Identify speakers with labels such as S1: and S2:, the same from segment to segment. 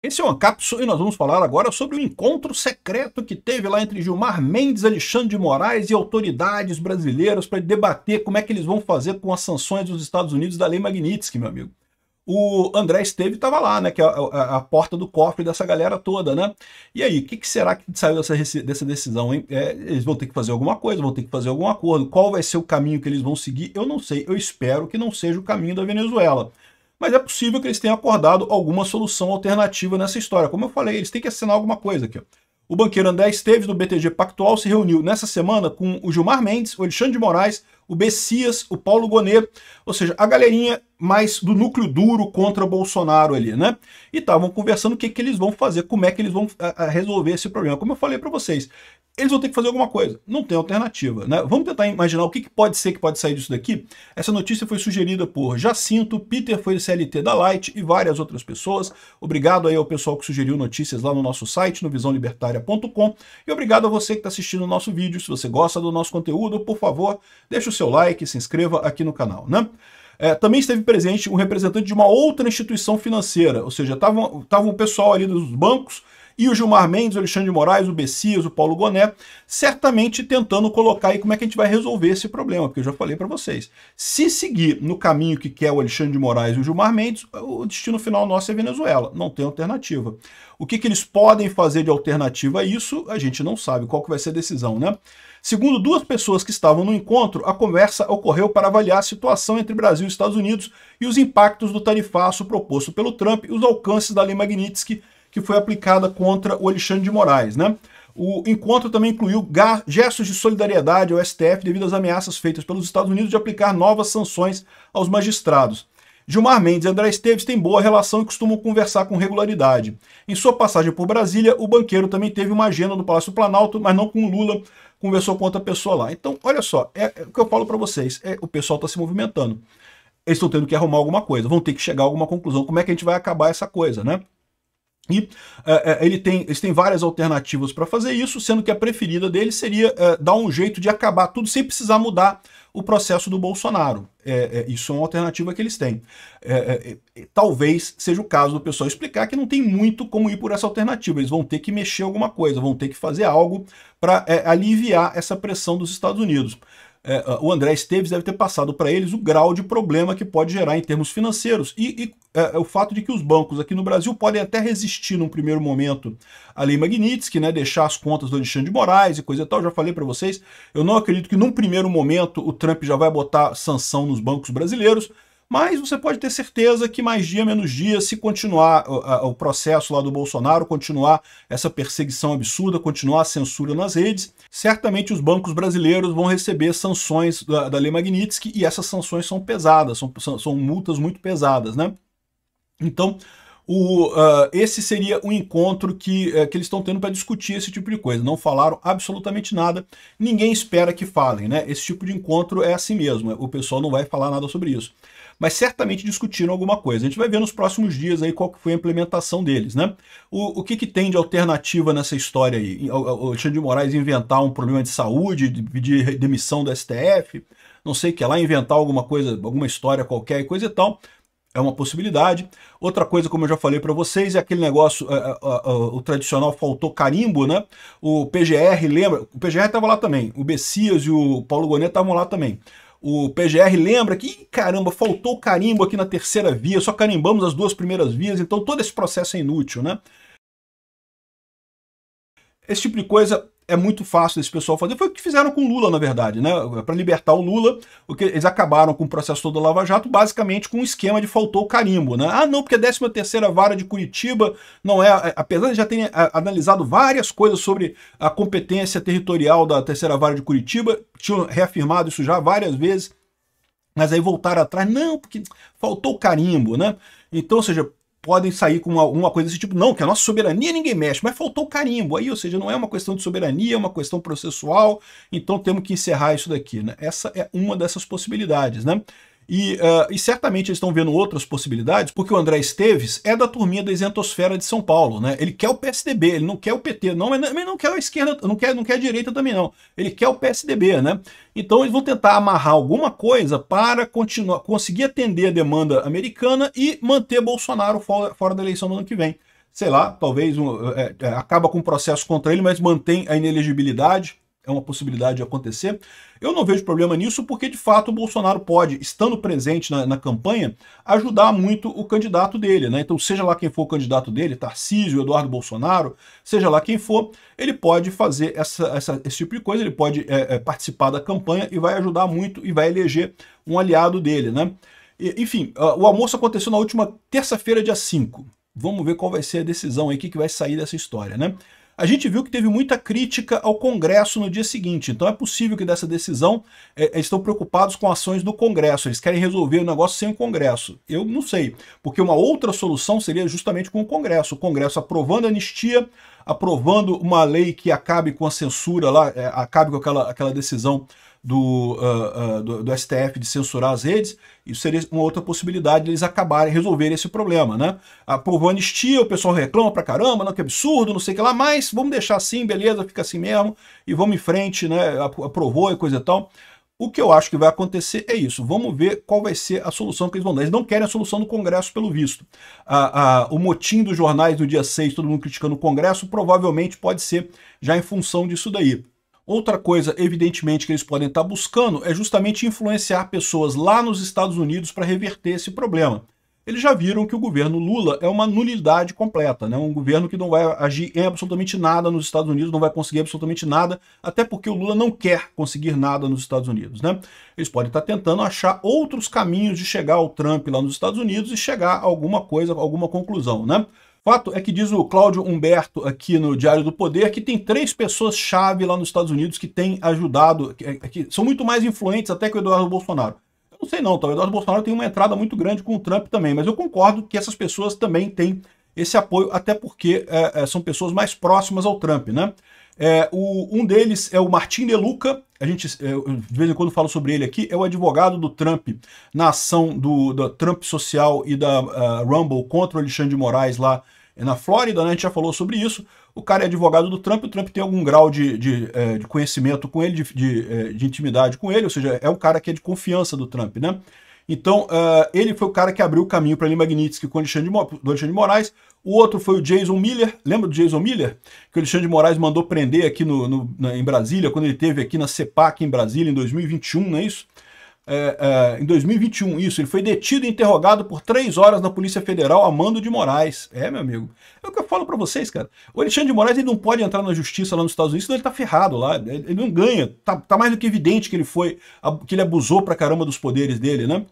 S1: Esse é uma cápsula e nós vamos falar agora sobre o encontro secreto que teve lá entre Gilmar Mendes, Alexandre de Moraes e autoridades brasileiras para debater como é que eles vão fazer com as sanções dos Estados Unidos da Lei Magnitsky, meu amigo. O André Esteves estava lá, né, que é a porta do cofre dessa galera toda, né? E aí, o que será que saiu dessa decisão, hein? Eles vão ter que fazer alguma coisa, vão ter que fazer algum acordo. Qual vai ser o caminho que eles vão seguir? Eu não sei, eu espero que não seja o caminho da Venezuela. Mas é possível que eles tenham acordado alguma solução alternativa nessa história. Como eu falei, eles têm que assinar alguma coisa aqui. O banqueiro André Esteves, do BTG Pactual, se reuniu nessa semana com o Gilmar Mendes, o Alexandre de Moraes, o Bessias, o Paulo Gonet, ou seja, a galerinha mais do núcleo duro contra o Bolsonaro ali, né? E estavam conversando o que eles vão fazer, como é que eles vão resolver esse problema. Como eu falei para vocês, eles vão ter que fazer alguma coisa, não tem alternativa, né? Vamos tentar imaginar o que pode ser que pode sair disso daqui. Essa notícia foi sugerida por Jacinto, Peter foi CLT da Light e várias outras pessoas. Obrigado aí ao pessoal que sugeriu notícias lá no nosso site, no visãolibertaria.com, e obrigado a você que está assistindo o nosso vídeo. Se você gosta do nosso conteúdo, por favor, deixe o seu like, se inscreva aqui no canal, né? Também esteve presente um representante de uma outra instituição financeira, ou seja, tava o pessoal ali dos bancos e o Gilmar Mendes, o Alexandre de Moraes, o Bessias, o Paulo Gonet, certamente tentando colocar aí como é que a gente vai resolver esse problema, porque eu já falei para vocês. Se seguir no caminho que quer o Alexandre de Moraes e o Gilmar Mendes, o destino final nosso é Venezuela, não tem alternativa. O que eles podem fazer de alternativa a isso, a gente não sabe qual que vai ser a decisão, né? Segundo duas pessoas que estavam no encontro, a conversa ocorreu para avaliar a situação entre Brasil e Estados Unidos e os impactos do tarifaço proposto pelo Trump e os alcances da Lei Magnitsky, que foi aplicada contra o Alexandre de Moraes, né? O encontro também incluiu gestos de solidariedade ao STF devido às ameaças feitas pelos Estados Unidos de aplicar novas sanções aos magistrados. Gilmar Mendes e André Esteves têm boa relação e costumam conversar com regularidade. Em sua passagem por Brasília, o banqueiro também teve uma agenda no Palácio do Planalto, mas não com Lula, conversou com outra pessoa lá. Então, olha só, o que eu falo para vocês, o pessoal está se movimentando. Eles estão tendo que arrumar alguma coisa, vão ter que chegar a alguma conclusão. Como é que a gente vai acabar essa coisa, né? E eles têm várias alternativas para fazer isso, sendo que a preferida deles seria dar um jeito de acabar tudo sem precisar mudar o processo do Bolsonaro. Isso é uma alternativa que eles têm. Talvez seja o caso do pessoal explicar que não tem muito como ir por essa alternativa. Eles vão ter que mexer alguma coisa, vão ter que fazer algo para aliviar essa pressão dos Estados Unidos. O André Esteves deve ter passado para eles o grau de problema que pode gerar em termos financeiros e o fato de que os bancos aqui no Brasil podem até resistir num primeiro momento à Lei Magnitsky, né, deixar as contas do Alexandre de Moraes e coisa e tal. Já falei para vocês, eu não acredito que num primeiro momento o Trump já vai botar sanção nos bancos brasileiros, mas você pode ter certeza que mais dia, menos dia, se continuar o processo lá do Bolsonaro, continuar essa perseguição absurda, continuar a censura nas redes, certamente os bancos brasileiros vão receber sanções da Lei Magnitsky e essas sanções são pesadas, são multas muito pesadas, né? Então, esse seria um encontro que eles estão tendo para discutir esse tipo de coisa. Não falaram absolutamente nada, ninguém espera que falem, né? Esse tipo de encontro é assim mesmo, o pessoal não vai falar nada sobre isso. Mas certamente discutiram alguma coisa. A gente vai ver nos próximos dias aí qual que foi a implementação deles, né? O que tem de alternativa nessa história aí? O Alexandre de Moraes inventar um problema de saúde, de demissão do STF, não sei o que lá, inventar alguma coisa, alguma história qualquer, coisa e tal. É uma possibilidade. Outra coisa, como eu já falei para vocês, é aquele negócio, o tradicional faltou carimbo, né? O PGR, lembra? O PGR estava lá também. O Bessias e o Paulo Gonet estavam lá também. O PGR lembra que, caramba, faltou carimbo aqui na terceira via, só carimbamos as duas primeiras vias, então todo esse processo é inútil, né? Esse tipo de coisa é muito fácil desse pessoal fazer. Foi o que fizeram com o Lula, na verdade, né? Para libertar o Lula, eles acabaram com o processo todo do Lava Jato, basicamente com um esquema de faltou o carimbo, né? Ah, não, porque a 13ª Vara de Curitiba não é... Apesar de já terem analisado várias coisas sobre a competência territorial da 3ª Vara de Curitiba, tinham reafirmado isso já várias vezes, mas aí voltaram atrás, não, porque faltou o carimbo, né? Então, ou seja, podem sair com alguma coisa desse tipo, não, que a nossa soberania ninguém mexe, mas faltou carimbo aí, ou seja, não é uma questão de soberania, é uma questão processual, então temos que encerrar isso daqui, né? Essa é uma dessas possibilidades, né? E certamente eles estão vendo outras possibilidades, porque o André Esteves é da turminha da isentosfera de São Paulo, né? Ele quer o PSDB, ele não quer o PT, não, mas não quer a esquerda, não quer a direita também não. Ele quer o PSDB, né? Então eles vão tentar amarrar alguma coisa para conseguir atender a demanda americana e manter Bolsonaro fora da eleição do ano que vem. sei lá, talvez acaba com o processo contra ele, mas mantém a inelegibilidade. É uma possibilidade de acontecer. Eu não vejo problema nisso porque, de fato, o Bolsonaro pode, estando presente na campanha, ajudar muito o candidato dele, né? Então, seja lá quem for o candidato dele, Tarcísio, Eduardo Bolsonaro, seja lá quem for, ele pode fazer esse tipo de coisa, ele pode participar da campanha e vai ajudar muito e vai eleger um aliado dele, né? Enfim, o almoço aconteceu na última terça-feira, dia 5. Vamos ver qual vai ser a decisão aí, que vai sair dessa história, né? A gente viu que teve muita crítica ao Congresso no dia seguinte, então é possível que dessa decisão eles estão preocupados com ações do Congresso, eles querem resolver o negócio sem o Congresso. Eu não sei, porque uma outra solução seria justamente com o Congresso aprovando a anistia, aprovando uma lei que acabe com a censura lá, acabe com aquela decisão do STF de censurar as redes. Isso seria uma outra possibilidade de eles acabarem, resolverem esse problema, né? Aprovou a anistia, o pessoal reclama pra caramba, não, que absurdo, não sei o que lá, mas vamos deixar assim, beleza, fica assim mesmo, e vamos em frente, né? Aprovou e coisa e tal. O que eu acho que vai acontecer é isso. Vamos ver qual vai ser a solução que eles vão dar. Eles não querem a solução do Congresso, pelo visto. O motim dos jornais do dia 6, todo mundo criticando o Congresso, provavelmente pode ser já em função disso daí. Outra coisa, evidentemente, que eles podem estar buscando é justamente influenciar pessoas lá nos Estados Unidos para reverter esse problema. Eles já viram que o governo Lula é uma nulidade completa, né? Um governo que não vai agir em absolutamente nada nos Estados Unidos, não vai conseguir absolutamente nada, até porque o Lula não quer conseguir nada nos Estados Unidos, né? Eles podem estar tentando achar outros caminhos de chegar ao Trump lá nos Estados Unidos e chegar a alguma coisa, alguma conclusão, né? Fato é que diz o Cláudio Humberto aqui no Diário do Poder que tem 3 pessoas-chave lá nos Estados Unidos que têm ajudado, que são muito mais influentes até que o Eduardo Bolsonaro. Eu não sei não, tá? O Eduardo Bolsonaro tem uma entrada muito grande com o Trump também, mas eu concordo que essas pessoas também têm esse apoio, até porque são pessoas mais próximas ao Trump, né? Um deles é o Martin De Luca, de vez em quando falo sobre ele aqui, é o advogado do Trump na ação da Trump Social e da Rumble contra o Alexandre de Moraes lá na Flórida, né? A gente já falou sobre isso. O cara é advogado do Trump, o Trump tem algum grau de conhecimento com ele, de intimidade com ele, ou seja, é um cara que é de confiança do Trump, né? Então, ele foi o cara que abriu o caminho para Lee Magnitsky com o Alexandre de Moraes. O outro foi o Jason Miller. Lembra do Jason Miller? Que o Alexandre de Moraes mandou prender aqui em Brasília, quando ele esteve aqui na CEPAC em Brasília em 2021, não é isso? Em 2021, isso. Ele foi detido e interrogado por 3 horas na Polícia Federal a mando de Moraes. Meu amigo. É o que eu falo pra vocês, cara. O Alexandre de Moraes ele não pode entrar na justiça lá nos Estados Unidos, senão ele tá ferrado lá. Ele não ganha. Tá mais do que evidente que ele abusou pra caramba dos poderes dele, né?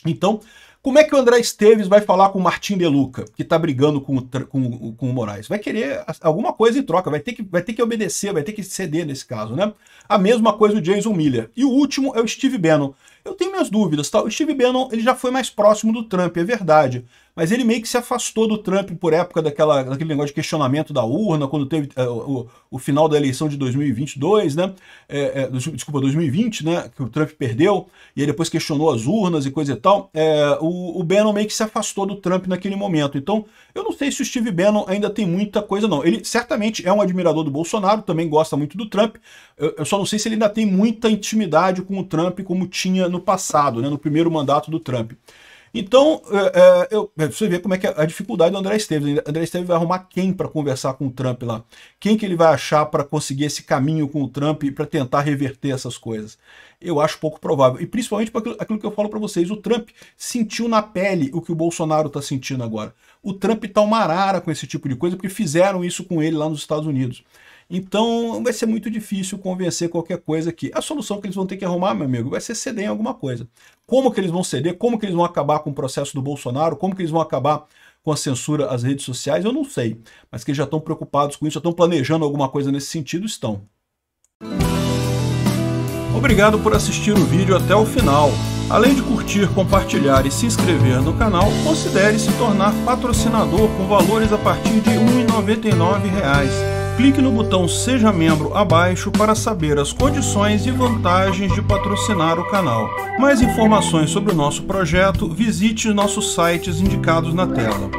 S1: Então, como é que o André Esteves vai falar com o Martin De Luca, que está brigando com o Moraes? Vai querer alguma coisa em troca, vai ter que obedecer, vai ter que ceder nesse caso, né? A mesma coisa o Jason Miller. E o último é o Steve Bannon. Eu tenho minhas dúvidas, tá? O Steve Bannon ele já foi mais próximo do Trump, é verdade. Mas ele meio que se afastou do Trump por época daquele negócio de questionamento da urna, quando teve o final da eleição de 2022, né? Desculpa, 2020, né? Que o Trump perdeu, e aí depois questionou as urnas e coisa e tal. O Bannon meio que se afastou do Trump naquele momento. Então, eu não sei se o Steve Bannon ainda tem muita coisa, não. Ele certamente é um admirador do Bolsonaro, também gosta muito do Trump. Eu só não sei se ele ainda tem muita intimidade com o Trump como tinha no passado, né? No primeiro mandato do Trump. Então, você vê como é que é a dificuldade do André Esteves. O André Esteves vai arrumar quem para conversar com o Trump lá? Quem que ele vai achar para conseguir esse caminho com o Trump e para tentar reverter essas coisas? Eu acho pouco provável. E principalmente por aquilo que eu falo para vocês, o Trump sentiu na pele o que o Bolsonaro está sentindo agora. O Trump está uma arara com esse tipo de coisa porque fizeram isso com ele lá nos Estados Unidos. Então vai ser muito difícil convencer qualquer coisa aqui. A solução que eles vão ter que arrumar, meu amigo, vai ser ceder em alguma coisa. Como que eles vão ceder? Como que eles vão acabar com o processo do Bolsonaro? Como que eles vão acabar com a censura às redes sociais? Eu não sei. Mas que eles já estão preocupados com isso, já estão planejando alguma coisa nesse sentido, estão. Obrigado por assistir o vídeo até o final. Além de curtir, compartilhar e se inscrever no canal, considere se tornar patrocinador com valores a partir de R$ 1,99. Clique no botão Seja Membro abaixo para saber as condições e vantagens de patrocinar o canal. Mais informações sobre o nosso projeto, visite nossos sites indicados na tela.